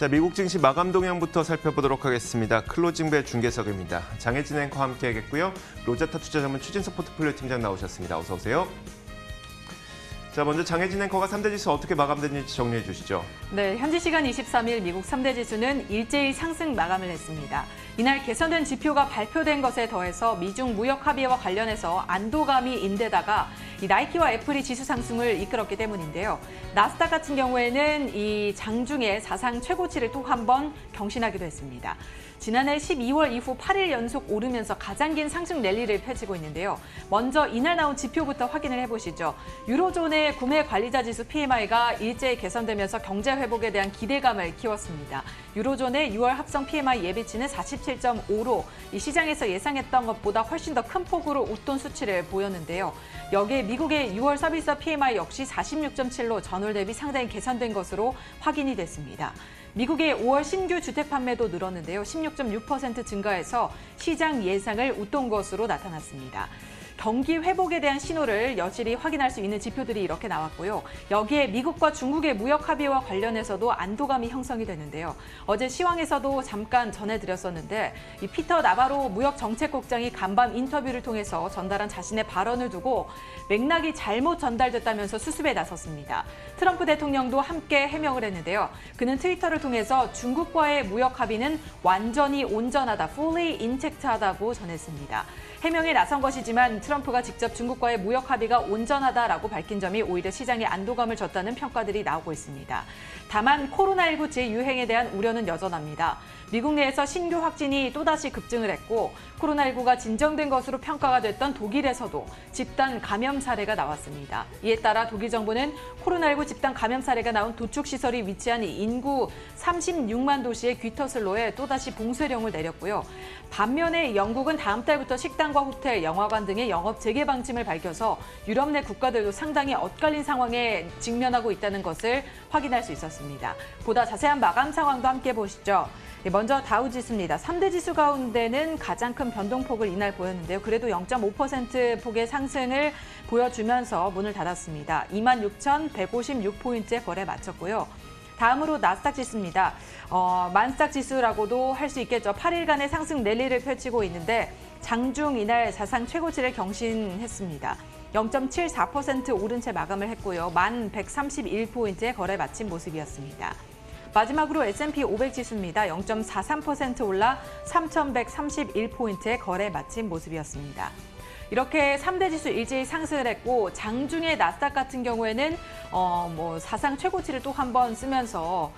자, 미국 증시 마감 동향부터 살펴보도록 하겠습니다. 클로징벨 중계석입니다. 장혜진 앵커와 함께하겠고요. 로자타 투자전문 추진석 포트폴리오 팀장 나오셨습니다. 어서 오세요. 자, 먼저 장혜진 앵커가 3대 지수 어떻게 마감됐는지 정리해 주시죠. 네, 현지 시간 23일 미국 3대 지수는 일제히 상승 마감을 했습니다. 이날 개선된 지표가 발표된 것에 더해서 미중 무역 합의와 관련해서 안도감이 인데다가 이 나이키와 애플이 지수 상승을 이끌었기 때문인데요. 나스닥 같은 경우에는 이 장중에 사상 최고치를 또 한 번 경신하기도 했습니다. 지난해 12월 이후 8일 연속 오르면서 가장 긴 상승 랠리를 펼치고 있는데요. 먼저 이날 나온 지표부터 확인을 해보시죠. 유로존의 구매 관리자 지수 PMI가 일제히 개선되면서 경제 회복에 대한 기대감을 키웠습니다. 유로존의 6월 합성 PMI 예비치는 47.5로 이 시장에서 예상했던 것보다 훨씬 더 큰 폭으로 웃돈 수치를 보였는데요. 여기에 미국의 6월 서비스 PMI 역시 46.7로 전월 대비 상당히 개선된 것으로 확인이 됐습니다. 미국의 5월 신규 주택 판매도 늘었는데요. 16.6% 증가해서 시장 예상을 웃돈 것으로 나타났습니다. 경기 회복에 대한 신호를 여실히 확인할 수 있는 지표들이 이렇게 나왔고요. 여기에 미국과 중국의 무역 합의와 관련해서도 안도감이 형성이 되는데요. 어제 시황에서도 잠깐 전해드렸었는데 이 피터 나바로 무역정책국장이 간밤 인터뷰를 통해서 전달한 자신의 발언을 두고 맥락이 잘못 전달됐다면서 수습에 나섰습니다. 트럼프 대통령도 함께 해명을 했는데요. 그는 트위터를 통해서 중국과의 무역 합의는 완전히 온전하다, fully intact하다고 전했습니다. 해명에 나선 것이지만 트럼프가 직접 중국과의 무역 합의가 온전하다라고 밝힌 점이 오히려 시장에 안도감을 줬다는 평가들이 나오고 있습니다. 다만 코로나19 재유행에 대한 우려는 여전합니다. 미국 내에서 신규 확진이 또다시 급증을 했고 코로나19가 진정된 것으로 평가가 됐던 독일에서도 집단 감염 사례가 나왔습니다. 이에 따라 독일 정부는 코로나19 집단 감염 사례가 나온 도축시설이 위치한 인구 36만 도시의 귀터슬로에 또다시 봉쇄령을 내렸고요. 반면에 영국은 다음 달부터 식당과 호텔, 영화관 등의 영업 재개 방침을 밝혀서 유럽 내 국가들도 상당히 엇갈린 상황에 직면하고 있다는 것을 확인할 수 있었습니다. 보다 자세한 마감 상황도 함께 보시죠. 먼저 다우지수입니다. 3대 지수 가운데는 가장 큰 변동폭을 이날 보였는데요. 그래도 0.5% 폭의 상승을 보여주면서 문을 닫았습니다. 26,156포인트의 거래 마쳤고요. 다음으로 나스닥 지수입니다. 만스닥 지수라고도 할 수 있겠죠. 8일간의 상승 랠리를 펼치고 있는데 장중 이날 사상 최고치를 경신했습니다. 0.74% 오른 채 마감을 했고요. 1,131포인트의 거래 마친 모습이었습니다. 마지막으로 S&P 500 지수입니다. 0.43% 올라 3,131포인트의 거래 마친 모습이었습니다. 이렇게 3대 지수 일제히 상승을 했고 장중에 나스닥 같은 경우에는 사상 최고치를 또 한 번 쓰면서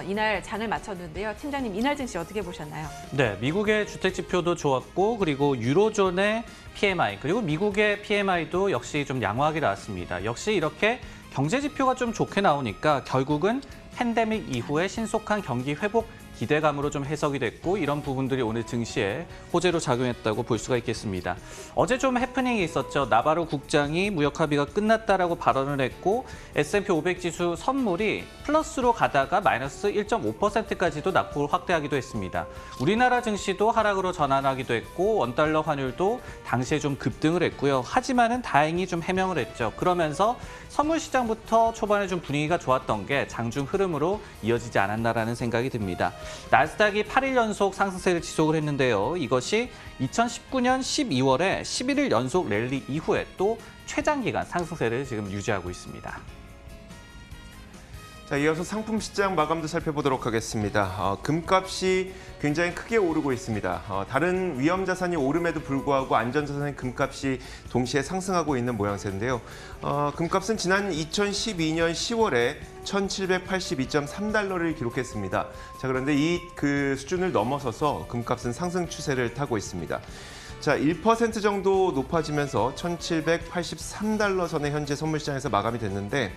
이날 장을 마쳤는데요. 팀장님, 이날 증시 어떻게 보셨나요? 네, 미국의 주택 지표도 좋았고 그리고 유로존의 PMI 그리고 미국의 PMI도 역시 좀 양호하게 나왔습니다. 역시 이렇게 경제 지표가 좀 좋게 나오니까 결국은 팬데믹 이후에 신속한 경기 회복 기대감으로 좀 해석이 됐고 이런 부분들이 오늘 증시에 호재로 작용했다고 볼 수가 있겠습니다. 어제 좀 해프닝이 있었죠. 나바로 국장이 무역 합의가 끝났다라고 발언을 했고 S&P 500 지수 선물이 플러스로 가다가 마이너스 1.5%까지도 낙폭을 확대하기도 했습니다. 우리나라 증시도 하락으로 전환하기도 했고 원달러 환율도 당시에 좀 급등을 했고요. 하지만은 다행히 좀 해명을 했죠. 그러면서 선물 시장부터 초반에 좀 분위기가 좋았던 게 장중 흐름으로 이어지지 않았나라는 생각이 듭니다. 나스닥이 8일 연속 상승세를 지속을 했는데요. 이것이 2019년 12월에 11일 연속 랠리 이후에 또 최장기간 상승세를 지금 유지하고 있습니다. 자, 이어서 상품 시장 마감도 살펴보도록 하겠습니다. 금값이 굉장히 크게 오르고 있습니다. 다른 위험 자산이 오름에도 불구하고 안전 자산의 금값이 동시에 상승하고 있는 모양새인데요. 금값은 지난 2012년 10월에 1,782.3달러를 기록했습니다. 자, 그런데 그 수준을 넘어서서 금값은 상승 추세를 타고 있습니다. 자, 1% 정도 높아지면서 1,783달러 선에 현재 선물시장에서 마감이 됐는데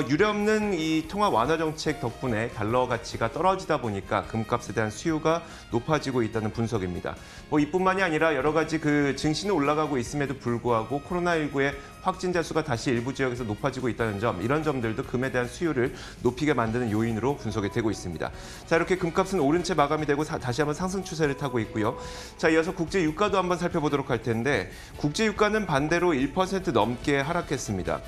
유럽은 이 통화 완화 정책 덕분에 달러 가치가 떨어지다 보니까 금값에 대한 수요가 높아지고 있다는 분석입니다. 이뿐만이 아니라 여러 가지 그 증시는 올라가고 있음에도 불구하고 코로나19의 확진자 수가 다시 일부 지역에서 높아지고 있다는 점, 이런 점들도 금에 대한 수요를 높이게 만드는 요인으로 분석이 되고 있습니다. 자, 이렇게 금값은 오른 채 마감이 되고 다시 한번 상승 추세를 타고 있고요. 자, 이어서 국제 유가도 한번 살펴보도록 할 텐데, 국제 유가는 반대로 1% 넘게 하락했습니다.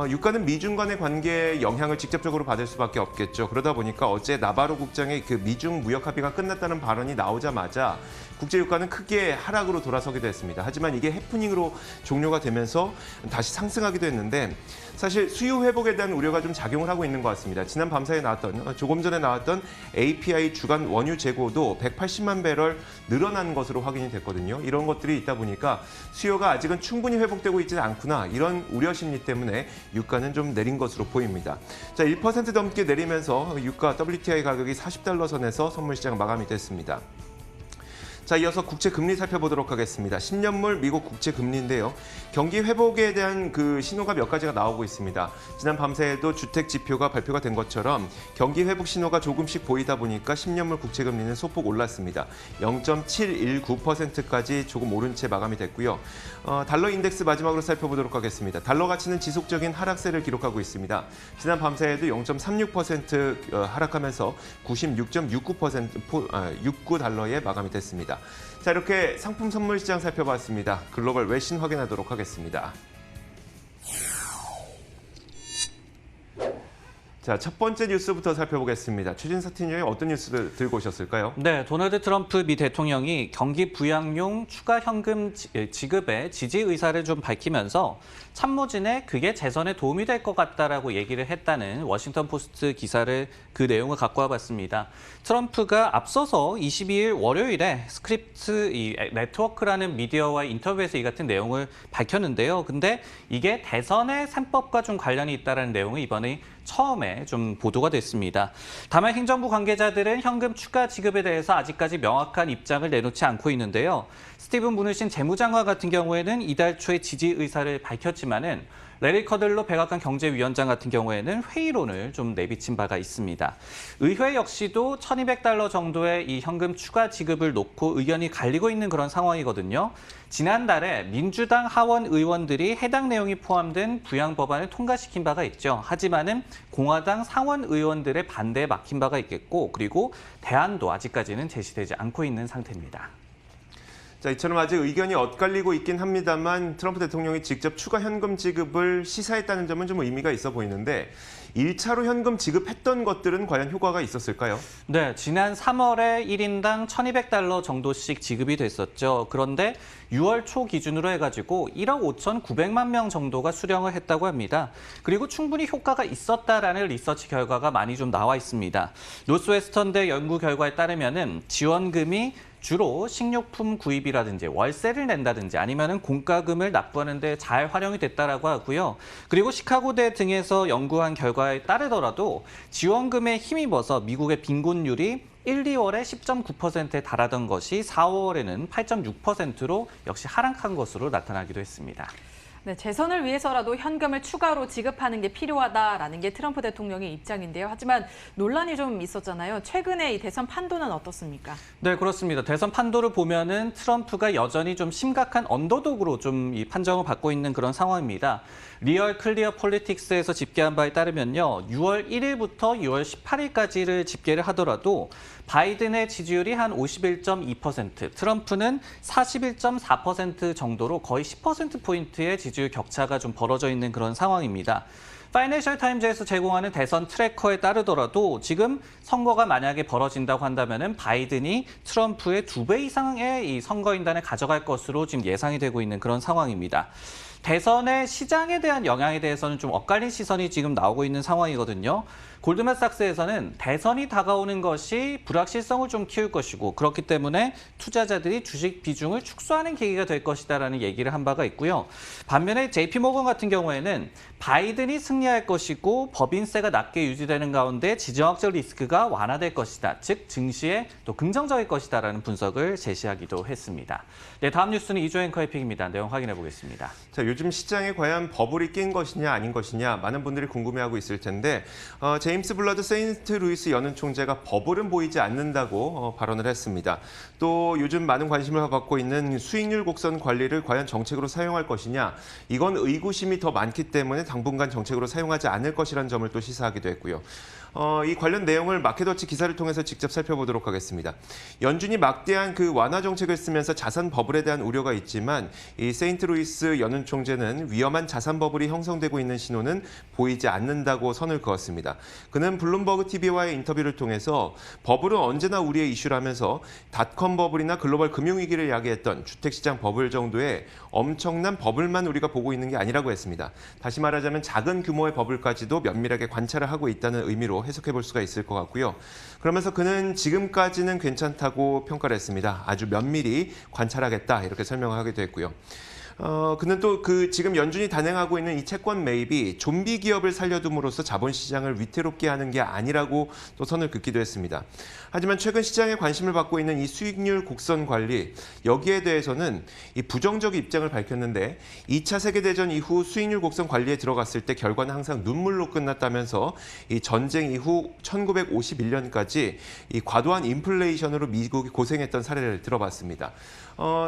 유가는 미중 간의 관계에 영향을 직접적으로 받을 수밖에 없겠죠. 그러다 보니까 어제 나바로 국장의 그 미중 무역 합의가 끝났다는 발언이 나오자마자 국제 유가는 크게 하락으로 돌아서기도 했습니다. 하지만 이게 해프닝으로 종료가 되면서 다시 상승하기도 했는데, 사실 수요 회복에 대한 우려가 좀 작용을 하고 있는 것 같습니다. 지난 밤사이에 조금 전에 나왔던 API 주간 원유 재고도 180만 배럴 늘어난 것으로 확인이 됐거든요. 이런 것들이 있다 보니까 수요가 아직은 충분히 회복되고 있지는 않구나, 이런 우려 심리 때문에 유가는 좀 내린 것으로 보입니다. 자, 1% 넘게 내리면서 유가 WTI 가격이 40달러 선에서 선물 시장 마감이 됐습니다. 자, 이어서 국채 금리 살펴보도록 하겠습니다. 10년물 미국 국채 금리인데요. 경기 회복에 대한 그 신호가 몇 가지가 나오고 있습니다. 지난 밤새에도 주택 지표가 발표가 된 것처럼 경기 회복 신호가 조금씩 보이다 보니까 10년물 국채 금리는 소폭 올랐습니다. 0.719%까지 조금 오른 채 마감이 됐고요. 달러 인덱스 마지막으로 살펴보도록 하겠습니다. 달러 가치는 지속적인 하락세를 기록하고 있습니다. 지난 밤새에도 0.36% 하락하면서 96.69달러에 마감이 됐습니다. 자, 이렇게 상품 선물 시장 살펴봤습니다. 글로벌 외신 확인하도록 하겠습니다. 자, 첫 번째 뉴스부터 살펴보겠습니다. 최진서 팀장이 어떤 뉴스를 들고 오셨을까요? 네, 도널드 트럼프 미 대통령이 경기 부양용 추가 현금 지급에 지지 의사를 좀 밝히면서 참모진에 그게 재선에 도움이 될 것 같다라고 얘기를 했다는 워싱턴 포스트 기사를 그 내용을 갖고 와봤습니다. 트럼프가 앞서서 22일 월요일에 스크립트 네트워크라는 미디어와의 인터뷰에서 이 같은 내용을 밝혔는데요. 근데 이게 대선의 셈법과 좀 관련이 있다는 내용을 이번에 처음에 좀 보도가 됐습니다. 다만 행정부 관계자들은 현금 추가 지급에 대해서 아직까지 명확한 입장을 내놓지 않고 있는데요. 스티븐 무누신 재무장관 같은 경우에는 이달 초에 지지 의사를 밝혔지만은 레리 커들로 백악관 경제위원장 같은 경우에는 회의론을 좀 내비친 바가 있습니다. 의회 역시도 1,200달러 정도의 이 현금 추가 지급을 놓고 의견이 갈리고 있는 그런 상황이거든요. 지난달에 민주당 하원 의원들이 해당 내용이 포함된 부양 법안을 통과시킨 바가 있죠. 하지만은 공화당 상원 의원들의 반대에 막힌 바가 있겠고, 그리고 대안도 아직까지는 제시되지 않고 있는 상태입니다. 자, 이처럼 아직 의견이 엇갈리고 있긴 합니다만 트럼프 대통령이 직접 추가 현금 지급을 시사했다는 점은 좀 의미가 있어 보이는데, 1차로 현금 지급했던 것들은 과연 효과가 있었을까요? 네, 지난 3월에 1인당 1,200달러 정도씩 지급이 됐었죠. 그런데 6월 초 기준으로 해가지고 1억 5,900만 명 정도가 수령을 했다고 합니다. 그리고 충분히 효과가 있었다라는 리서치 결과가 많이 좀 나와 있습니다. 노스웨스턴대 연구 결과에 따르면은 지원금이 주로 식료품 구입이라든지 월세를 낸다든지 아니면은 공과금을 납부하는 데 잘 활용이 됐다라고 하고요. 그리고 시카고대 등에서 연구한 결과에 따르더라도 지원금에 힘입어서 미국의 빈곤율이 1, 2월에 10.9%에 달하던 것이 4월에는 8.6%로 역시 하락한 것으로 나타나기도 했습니다. 네, 재선을 위해서라도 현금을 추가로 지급하는 게 필요하다라는 게 트럼프 대통령의 입장인데요. 하지만 논란이 좀 있었잖아요. 최근에 이 대선 판도는 어떻습니까? 네, 그렇습니다. 대선 판도를 보면은 트럼프가 여전히 좀 심각한 언더독으로 좀 이 판정을 받고 있는 그런 상황입니다. 리얼 클리어 폴리틱스에서 집계한 바에 따르면요, 6월 1일부터 6월 18일까지를 집계를 하더라도 바이든의 지지율이 한 51.2%, 트럼프는 41.4% 정도로 거의 10%포인트의 지지율 격차가 좀 벌어져 있는 그런 상황입니다. 파이낸셜 타임즈에서 제공하는 대선 트래커에 따르더라도 지금 선거가 만약에 벌어진다고 한다면은 바이든이 트럼프의 2배 이상의 이 선거인단을 가져갈 것으로 지금 예상이 되고 있는 그런 상황입니다. 대선의 시장에 대한 영향에 대해서는 좀 엇갈린 시선이 지금 나오고 있는 상황이거든요. 골드만삭스에서는 대선이 다가오는 것이 불확실성을 좀 키울 것이고, 그렇기 때문에 투자자들이 주식 비중을 축소하는 계기가 될 것이다라는 얘기를 한 바가 있고요. 반면에 JP모건 같은 경우에는 바이든이 승리할 것이고 법인세가 낮게 유지되는 가운데 지정학적 리스크가 완화될 것이다. 즉 증시에 또 긍정적일 것이다라는 분석을 제시하기도 했습니다. 네, 다음 뉴스는 이조 앵커의 픽입니다. 내용 확인해 보겠습니다. 자, 요즘 시장에 과연 버블이 낀 것이냐 아닌 것이냐 많은 분들이 궁금해하고 있을 텐데 제임스 블러드 세인트루이스 연은 총재가 버블은 보이지 않는다고 발언을 했습니다. 또 요즘 많은 관심을 받고 있는 수익률 곡선 관리를 과연 정책으로 사용할 것이냐, 이건 의구심이 더 많기 때문에 당분간 정책으로 사용하지 않을 것이라는 점을 또 시사하기도 했고요. 이 관련 내용을 마켓워치 기사를 통해서 직접 살펴보도록 하겠습니다. 연준이 막대한 그 완화 정책을 쓰면서 자산 버블에 대한 우려가 있지만 이 세인트루이스 연은 총재는 위험한 자산 버블이 형성되고 있는 신호는 보이지 않는다고 선을 그었습니다. 그는 블룸버그 TV와의 인터뷰를 통해서 버블은 언제나 우리의 이슈라면서 닷컴 버블이나 글로벌 금융위기를 야기했던 주택시장 버블 정도의 엄청난 버블만 우리가 보고 있는 게 아니라고 했습니다. 다시 말하자면 작은 규모의 버블까지도 면밀하게 관찰을 하고 있다는 의미로 해석해 볼 수가 있을 것 같고요. 그러면서 그는 지금까지는 괜찮다고 평가를 했습니다. 아주 면밀히 관찰하겠다 이렇게 설명하기도 했고요. 그는 또 지금 연준이 단행하고 있는 이 채권 매입이 좀비 기업을 살려둠으로써 자본시장을 위태롭게 하는 게 아니라고 또 선을 긋기도 했습니다. 하지만 최근 시장에 관심을 받고 있는 이 수익률 곡선 관리, 여기에 대해서는 이 부정적인 입장을 밝혔는데 2차 세계대전 이후 수익률 곡선 관리에 들어갔을 때 결과는 항상 눈물로 끝났다면서 이 전쟁 이후 1951년까지 이 과도한 인플레이션으로 미국이 고생했던 사례를 들어봤습니다.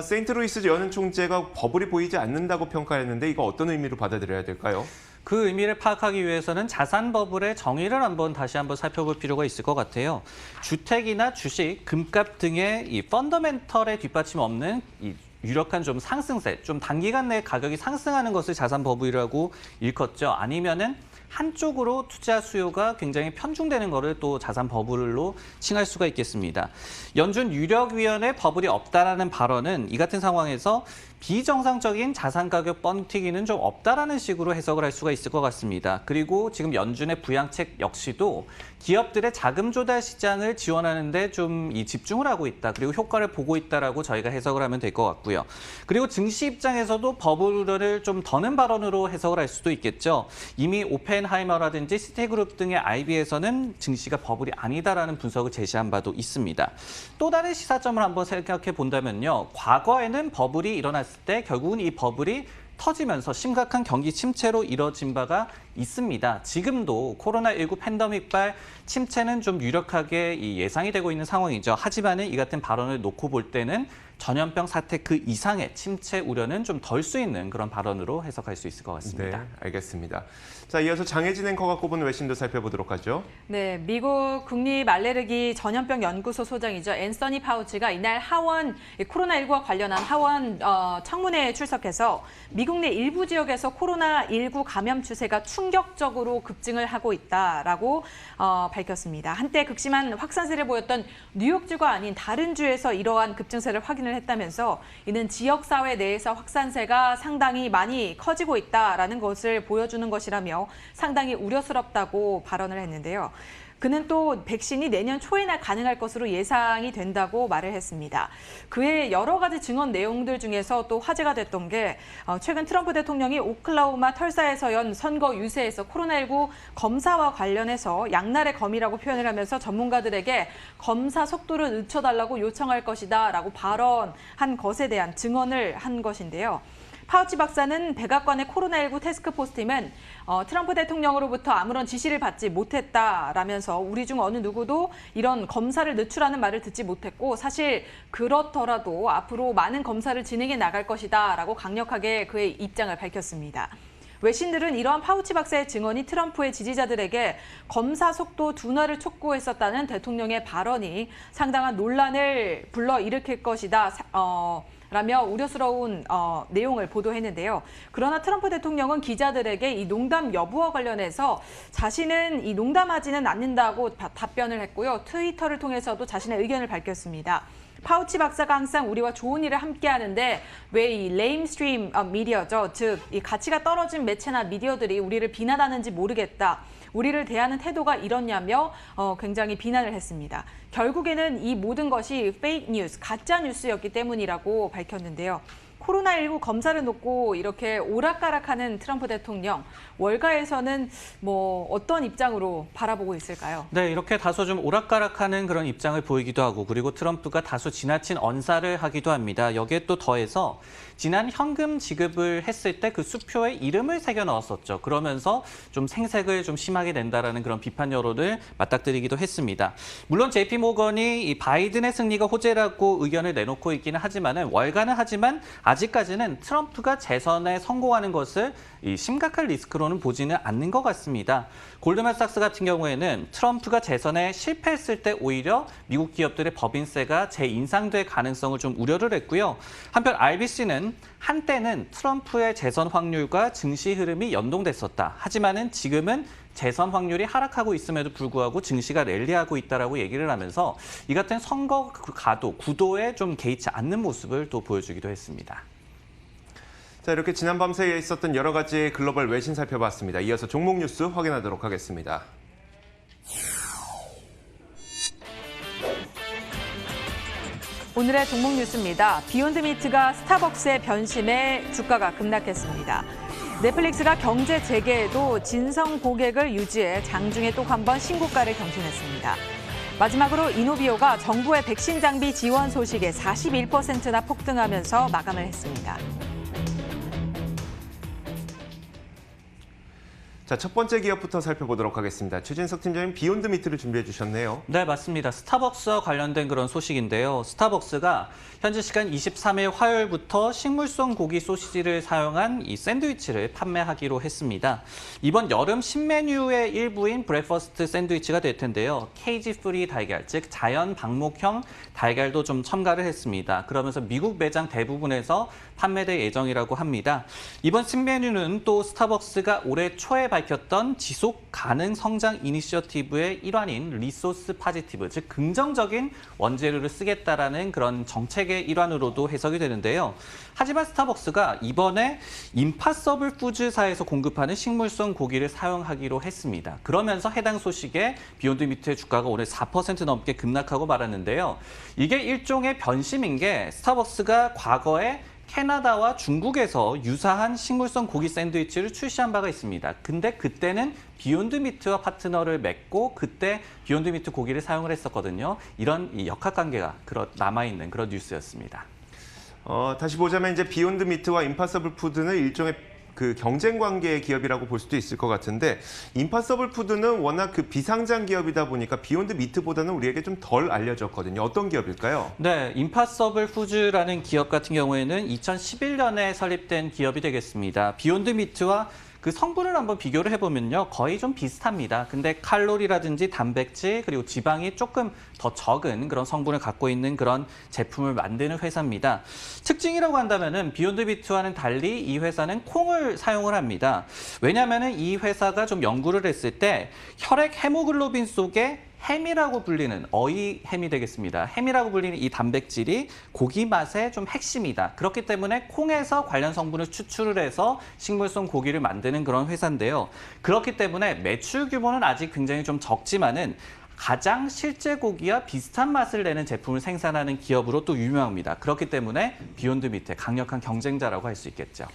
세인트루이스 연은 총재가 버블이 보이지 않는다고 평가했는데 이거 어떤 의미로 받아들여야 될까요? 그 의미를 파악하기 위해서는 자산 버블의 정의를 다시 한번 살펴볼 필요가 있을 것 같아요. 주택이나 주식, 금값 등의 이 펀더멘털에 뒷받침 없는 이 유력한 좀 상승세, 좀 단기간 내에 가격이 상승하는 것을 자산 버블이라고 일컫죠. 아니면은 한쪽으로 투자 수요가 굉장히 편중되는 것을 또 자산 버블로 칭할 수가 있겠습니다. 연준 유력위원회 버블이 없다라는 발언은 이 같은 상황에서 비정상적인 자산 가격 뻥튀기는 좀 없다라는 식으로 해석을 할 수가 있을 것 같습니다. 그리고 지금 연준의 부양책 역시도 기업들의 자금 조달 시장을 지원하는 데 좀 집중을 하고 있다. 그리고 효과를 보고 있다라고 저희가 해석을 하면 될 것 같고요. 그리고 증시 입장에서도 버블을 좀 더는 발언으로 해석을 할 수도 있겠죠. 이미 오펜하이머라든지 시티그룹 등의 IB에서는 증시가 버블이 아니다라는 분석을 제시한 바도 있습니다. 또 다른 시사점을 한번 생각해 본다면요. 과거에는 버블이 일어났을 때 결국은 이 버블이 터지면서 심각한 경기 침체로 이뤄진 바가 있습니다. 지금도 코로나19 팬데믹발 침체는 좀 유력하게 예상이 되고 있는 상황이죠. 하지만 이 같은 발언을 놓고 볼 때는 전염병 사태 그 이상의 침체 우려는 좀 덜 수 있는 그런 발언으로 해석할 수 있을 것 같습니다. 네, 알겠습니다. 자, 이어서 장혜진 앵커가 꼽은 외신도 살펴보도록 하죠. 네, 미국 국립알레르기 전염병 연구소 소장이죠. 앤서니 파우치가 이날 하원 코로나19와 관련한 하원 청문회에 출석해서 미국 내 일부 지역에서 코로나19 감염 추세가 충격적으로 급증을 하고 있다라고 밝혔습니다. 한때 극심한 확산세를 보였던 뉴욕주가 아닌 다른 주에서 이러한 급증세를 확인을 했다면서 이는 지역사회 내에서 확산세가 상당히 많이 커지고 있다라는 것을 보여주는 것이라며 상당히 우려스럽다고 발언을 했는데요. 그는 또 백신이 내년 초에나 가능할 것으로 예상이 된다고 말을 했습니다. 그의 여러 가지 증언 내용들 중에서 또 화제가 됐던 게 최근 트럼프 대통령이 오클라호마 털사에서 연 선거 유세에서 코로나19 검사와 관련해서 양날의 검이라고 표현을 하면서 전문가들에게 검사 속도를 늦춰달라고 요청할 것이다 라고 발언한 것에 대한 증언을 한 것인데요. 파우치 박사는 백악관의 코로나19 태스크포스 팀은 트럼프 대통령으로부터 아무런 지시를 받지 못했다라면서 우리 중 어느 누구도 이런 검사를 늦추라는 말을 듣지 못했고 사실 그렇더라도 앞으로 많은 검사를 진행해 나갈 것이다라고 강력하게 그의 입장을 밝혔습니다. 외신들은 이러한 파우치 박사의 증언이 트럼프의 지지자들에게 검사 속도 둔화를 촉구했었다는 대통령의 발언이 상당한 논란을 불러일으킬 것이다. 라며 우려스러운 내용을 보도했는데요. 그러나 트럼프 대통령은 기자들에게 이 농담 여부와 관련해서 자신은 이 농담하지는 않는다고 답변을 했고요. 트위터를 통해서도 자신의 의견을 밝혔습니다. 파우치 박사가 항상 우리와 좋은 일을 함께 하는데 왜 이 레임스트림 미디어죠. 즉, 이 가치가 떨어진 매체나 미디어들이 우리를 비난하는지 모르겠다. 우리를 대하는 태도가 이렇냐며 굉장히 비난을 했습니다. 결국에는 이 모든 것이 페이크 뉴스, 가짜 뉴스였기 때문이라고 밝혔는데요. 코로나19 검사를 놓고 이렇게 오락가락하는 트럼프 대통령, 월가에서는 뭐 어떤 입장으로 바라보고 있을까요? 네, 이렇게 다소 좀 오락가락하는 그런 입장을 보이기도 하고 그리고 트럼프가 다소 지나친 언사를 하기도 합니다. 여기에 또 더해서 지난 현금 지급을 했을 때 그 수표에 이름을 새겨 넣었었죠. 그러면서 좀 생색을 좀 심하게 낸다라는 그런 비판 여론을 맞닥뜨리기도 했습니다. 물론 JP 모건이 이 바이든의 승리가 호재라고 의견을 내놓고 있기는 하지만은 월가는 하지만 아직까지는 트럼프가 재선에 성공하는 것을 이 심각한 리스크로는 보지는 않는 것 같습니다. 골드만삭스 같은 경우에는 트럼프가 재선에 실패했을 때 오히려 미국 기업들의 법인세가 재인상될 가능성을 좀 우려를 했고요. 한편 RBC는 한때는 트럼프의 재선 확률과 증시 흐름이 연동됐었다. 하지만은 지금은 재선 확률이 하락하고 있음에도 불구하고 증시가 랠리하고 있다라고 얘기를 하면서 이 같은 선거 가도 구도에 좀 개의치 않는 모습을 또 보여주기도 했습니다. 자, 이렇게 지난 밤새 있었던 여러 가지 글로벌 외신 살펴봤습니다. 이어서 종목 뉴스 확인하도록 하겠습니다. 오늘의 종목 뉴스입니다. 비욘드미트가 스타벅스의 변심에 주가가 급락했습니다. 넷플릭스가 경제 재개에도 진성 고객을 유지해 장중에 또 한 번 신고가를 경신했습니다. 마지막으로 이노비오가 정부의 백신 장비 지원 소식에 41%나 폭등하면서 마감을 했습니다. 자, 첫 번째 기업부터 살펴보도록 하겠습니다. 최진석 팀장님, 비욘드미트를 준비해 주셨네요. 네, 맞습니다. 스타벅스와 관련된 그런 소식인데요. 스타벅스가 현지 시간 23일 화요일부터 식물성 고기 소시지를 사용한 이 샌드위치를 판매하기로 했습니다. 이번 여름 신메뉴의 일부인 브렉퍼스트 샌드위치가 될 텐데요. 케이지 프리 달걀, 즉 자연 방목형 달걀도 좀 첨가를 했습니다. 그러면서 미국 매장 대부분에서 판매될 예정이라고 합니다. 이번 신메뉴는 또 스타벅스가 올해 초에 밝혔던 지속 가능 성장 이니셔티브의 일환인 리소스 파지티브, 즉 긍정적인 원재료를 쓰겠다라는 그런 정책의 일환으로도 해석이 되는데요. 하지만 스타벅스가 이번에 임파서블 푸드사에서 공급하는 식물성 고기를 사용하기로 했습니다. 그러면서 해당 소식에 비욘드미트의 주가가 오늘 4% 넘게 급락하고 말았는데요. 이게 일종의 변심인 게 스타벅스가 과거에 캐나다와 중국에서 유사한 식물성 고기 샌드위치를 출시한 바가 있습니다. 근데 그때는 비욘드미트와 파트너를 맺고 그때 비욘드미트 고기를 사용을 했었거든요. 이런 이 역학관계가 남아있는 그런 뉴스였습니다. 다시 보자면 이제 비욘드미트와 임파서블 푸드는 일종의 그 경쟁 관계의 기업이라고 볼 수도 있을 것 같은데, 임파서블 푸드는 워낙 그 비상장 기업이다 보니까 비욘드 미트보다는 우리에게 좀 덜 알려졌거든요. 어떤 기업일까요? 네, 임파서블 푸드라는 기업 같은 경우에는 2011년에 설립된 기업이 되겠습니다. 비욘드 미트와 그 성분을 한번 비교를 해보면요. 거의 좀 비슷합니다. 근데 칼로리라든지 단백질 그리고 지방이 조금 더 적은 그런 성분을 갖고 있는 그런 제품을 만드는 회사입니다. 특징이라고 한다면은 비욘드 미트와는 달리 이 회사는 콩을 사용을 합니다. 왜냐하면은 이 회사가 좀 연구를 했을 때 혈액 헤모글로빈 속에 햄이라고 불리는 어이햄이 되겠습니다. 햄이라고 불리는 이 단백질이 고기 맛의 좀 핵심이다. 그렇기 때문에 콩에서 관련 성분을 추출을 해서 식물성 고기를 만드는 그런 회사인데요. 그렇기 때문에 매출 규모는 아직 굉장히 좀 적지만은 가장 실제 고기와 비슷한 맛을 내는 제품을 생산하는 기업으로 또 유명합니다. 그렇기 때문에 비욘드 미트의 강력한 경쟁자라고 할 수 있겠죠.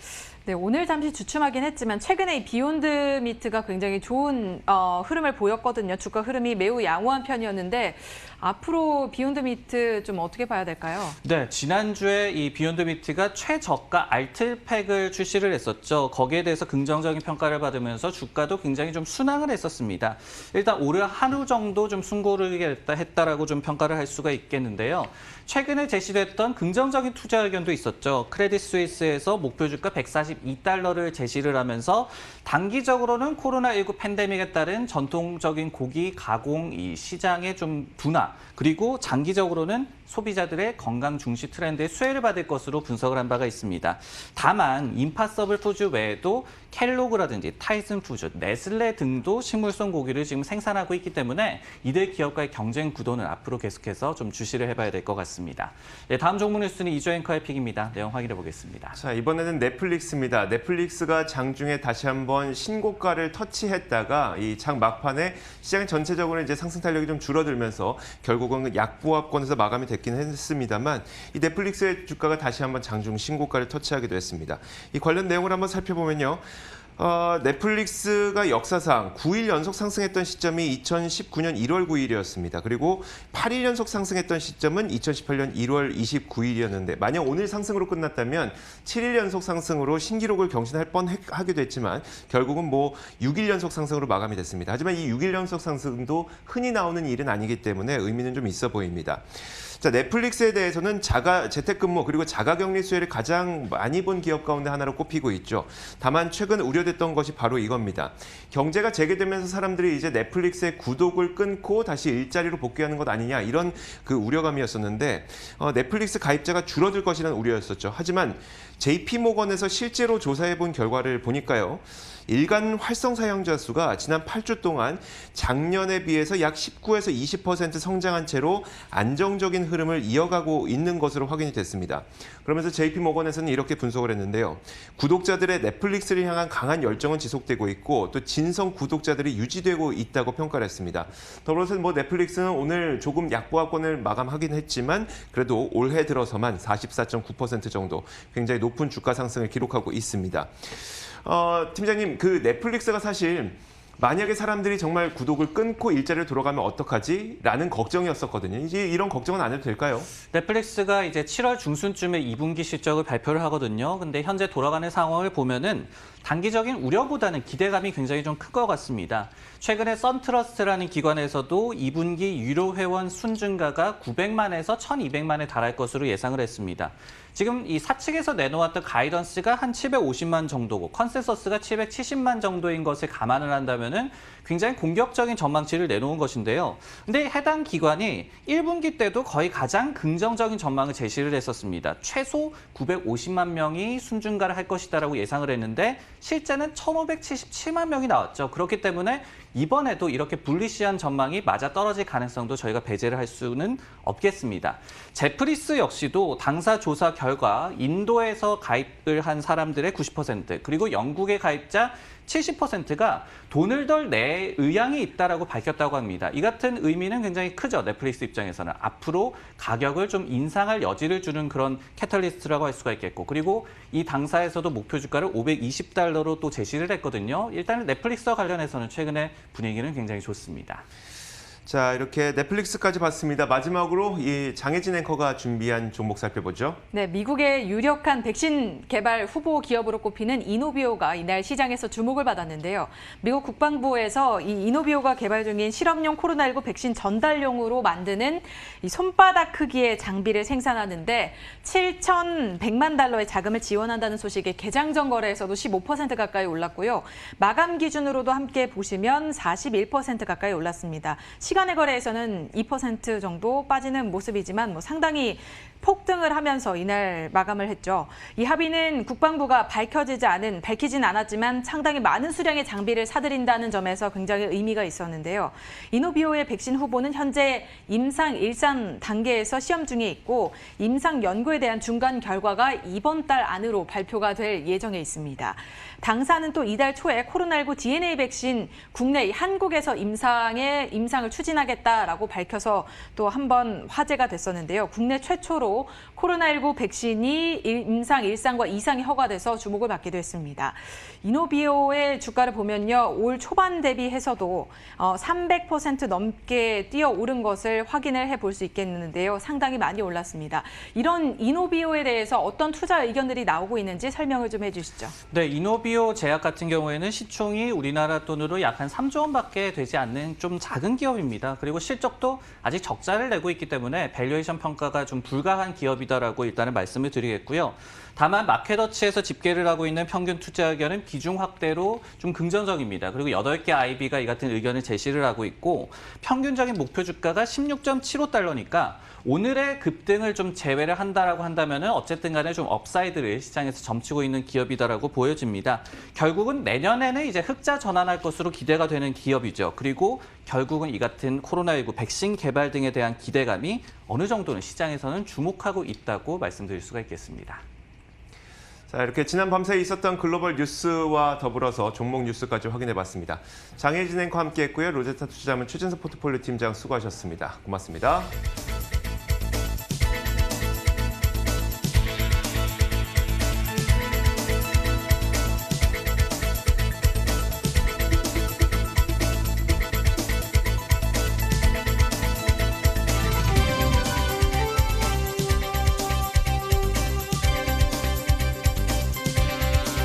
네, 오늘 잠시 주춤하긴 했지만 최근에 이 비욘드 미트가 굉장히 좋은 흐름을 보였거든요. 주가 흐름이 매우 양호한 편이었는데 앞으로 비욘드 미트 좀 어떻게 봐야 될까요? 네, 지난주에 이 비욘드 미트가 최저가 알트팩을 출시를 했었죠. 거기에 대해서 긍정적인 평가를 받으면서 주가도 굉장히 좀 순항을 했었습니다. 일단 올해 하루 정도 좀 숨고르게 했다라고 좀 평가를 할 수가 있겠는데요. 최근에 제시됐던 긍정적인 투자 의견도 있었죠. 크레딧 스위스에서 목표 주가 142달러를 제시를 하면서 단기적으로는 코로나19 팬데믹에 따른 전통적인 고기 가공 이 시장의 좀 둔화, 그리고 장기적으로는 소비자들의 건강 중시 트렌드에 수혜를 받을 것으로 분석을 한 바가 있습니다. 다만 임파서블 푸드 외에도 켈로그라든지 타이슨 푸드, 네슬레 등도 식물성 고기를 지금 생산하고 있기 때문에 이들 기업과의 경쟁 구도는 앞으로 계속해서 좀 주시를 해봐야 될 것 같습니다. 네, 다음 종목 뉴스는 이조 앵커의 픽입니다. 내용 확인해 보겠습니다. 자, 이번에는 넷플릭스입니다. 넷플릭스가 장중에 다시 한번 신고가를 터치했다가 이 장 막판에 시장 전체적으로 이제 상승 탄력이 좀 줄어들면서 결국은 약보합권에서 마감이 됐긴 했습니다만 이 넷플릭스의 주가가 다시 한번 장중 신고가를 터치하기도 했습니다. 이 관련 내용을 한번 살펴보면요. 넷플릭스가 역사상 9일 연속 상승했던 시점이 2019년 1월 9일이었습니다. 그리고 8일 연속 상승했던 시점은 2018년 1월 29일이었는데 만약 오늘 상승으로 끝났다면 7일 연속 상승으로 신기록을 경신할 뻔하기도 했지만 결국은 뭐 6일 연속 상승으로 마감이 됐습니다. 하지만 이 6일 연속 상승도 흔히 나오는 일은 아니기 때문에 의미는 좀 있어 보입니다. 자, 넷플릭스에 대해서는 재택근무 그리고 자가격리 수혜를 가장 많이 본 기업 가운데 하나로 꼽히고 있죠. 다만 최근 우려됐던 것이 바로 이겁니다. 경제가 재개되면서 사람들이 이제 넷플릭스의 구독을 끊고 다시 일자리로 복귀하는 것 아니냐 이런 그 우려감이었었는데 넷플릭스 가입자가 줄어들 것이라는 우려였었죠. 하지만 JP모건에서 실제로 조사해 본 결과를 보니까요. 일간 활성 사용자 수가 지난 8주 동안 작년에 비해서 약 19에서 20% 성장한 채로 안정적인 흐름을 이어가고 있는 것으로 확인이 됐습니다. 그러면서 JP모건에서는 이렇게 분석을 했는데요. 구독자들의 넷플릭스를 향한 강한 열정은 지속되고 있고 또 진성 구독자들이 유지되고 있다고 평가를 했습니다. 더불어서 뭐 넷플릭스는 오늘 조금 약보합권을 마감하긴 했지만 그래도 올해 들어서만 44.9% 정도 굉장히 높은 주가 상승을 기록하고 있습니다. 팀장님, 그 넷플릭스가 사실 만약에 사람들이 정말 구독을 끊고 일자리로 돌아가면 어떡하지? 라는 걱정이었었거든요. 이제 이런 걱정은 안 해도 될까요? 넷플릭스가 이제 7월 중순쯤에 2분기 실적을 발표를 하거든요. 근데 현재 돌아가는 상황을 보면은 단기적인 우려보다는 기대감이 굉장히 좀 큰 것 같습니다. 최근에 썬트러스트라는 기관에서도 2분기 유료 회원 순증가가 900만에서 1200만에 달할 것으로 예상을 했습니다. 지금 이 사측에서 내놓았던 가이던스가 한 750만 정도고 컨센서스가 770만 정도인 것을 감안을 한다면은 굉장히 공격적인 전망치를 내놓은 것인데요. 근데 해당 기관이 1분기 때도 거의 가장 긍정적인 전망을 제시를 했었습니다. 최소 950만 명이 순증가를 할 것이다라고 예상을 했는데 실제는 1577만 명이 나왔죠. 그렇기 때문에 이번에도 이렇게 불리시한 전망이 맞아떨어질 가능성도 저희가 배제를 할 수는 없겠습니다. 제프리스 역시도 당사 조사 결과 인도에서 가입을 한 사람들의 90% 그리고 영국의 가입자 70%가 돈을 덜 낼 의향이 있다라고 밝혔다고 합니다. 이 같은 의미는 굉장히 크죠. 넷플릭스 입장에서는 앞으로 가격을 좀 인상할 여지를 주는 그런 캐탈리스트라고 할 수가 있겠고 그리고 이 당사에서도 목표 주가를 520달러로 또 제시를 했거든요. 일단 넷플릭스와 관련해서는 최근에 분위기는 굉장히 좋습니다. 자, 이렇게 넷플릭스까지 봤습니다. 마지막으로 이 장혜진 앵커가 준비한 종목 살펴보죠. 네, 미국의 유력한 백신 개발 후보 기업으로 꼽히는 이노비오가 이날 시장에서 주목을 받았는데요. 미국 국방부에서 이 이노비오가 개발 중인 실험용 코로나19 백신 전달용으로 만드는 이 손바닥 크기의 장비를 생산하는데 7,100만 달러의 자금을 지원한다는 소식에 개장전 거래에서도 15% 가까이 올랐고요. 마감 기준으로도 함께 보시면 41% 가까이 올랐습니다. 시간의 거래에서는 2% 정도 빠지는 모습이지만 상당히 폭등을 하면서 이날 마감을 했죠. 이 합의는 국방부가 밝히진 않았지만 상당히 많은 수량의 장비를 사들인다는 점에서 굉장히 의미가 있었는데요. 이노비오의 백신 후보는 현재 임상 1상 단계에서 시험 중에 있고 임상 연구에 대한 중간 결과가 이번 달 안으로 발표가 될 예정에 있습니다. 당사는 또 이달 초에 코로나19 DNA 백신 국내 한국에서 임상을 추진하겠다라고 밝혀서 또 한 번 화제가 됐었는데요. 국내 최초로 코로나19 백신이 임상 1상과 2상이 허가돼서 주목을 받기도 했습니다. 이노비오의 주가를 보면요. 올 초반 대비해서도 300% 넘게 뛰어오른 것을 확인을 해볼 수 있겠는데요. 상당히 많이 올랐습니다. 이런 이노비오에 대해서 어떤 투자 의견들이 나오고 있는지 설명을 좀 해주시죠. 네, 이노비오 제약 같은 경우에는 시총이 우리나라 돈으로 약 한 3조 원밖에 되지 않는 좀 작은 기업입니다. 그리고 실적도 아직 적자를 내고 있기 때문에 밸류에이션 평가가 좀 불가한 기업이다라고 일단은 말씀을 드리겠고요. 다만 마켓워치에서 집계를 하고 있는 평균 투자 의견은 비중 확대로 좀 긍정적입니다. 그리고 8개 IB가 이 같은 의견을 제시를 하고 있고 평균적인 목표 주가가 16.75달러니까 오늘의 급등을 좀 제외를 한다라고 한다면은 어쨌든 간에 좀 업사이드를 시장에서 점치고 있는 기업이다라고 보여집니다. 결국은 내년에는 이제 흑자 전환할 것으로 기대가 되는 기업이죠. 그리고 결국은 이 같은 코로나19 백신 개발 등에 대한 기대감이 어느 정도는 시장에서는 주목하고 있다고 말씀드릴 수가 있겠습니다. 자, 이렇게 지난 밤새 있었던 글로벌 뉴스와 더불어서 종목 뉴스까지 확인해봤습니다. 장혜진 앵커와 함께했고요. 로제타 투자자문 최진석 포트폴리오 팀장 수고하셨습니다. 고맙습니다.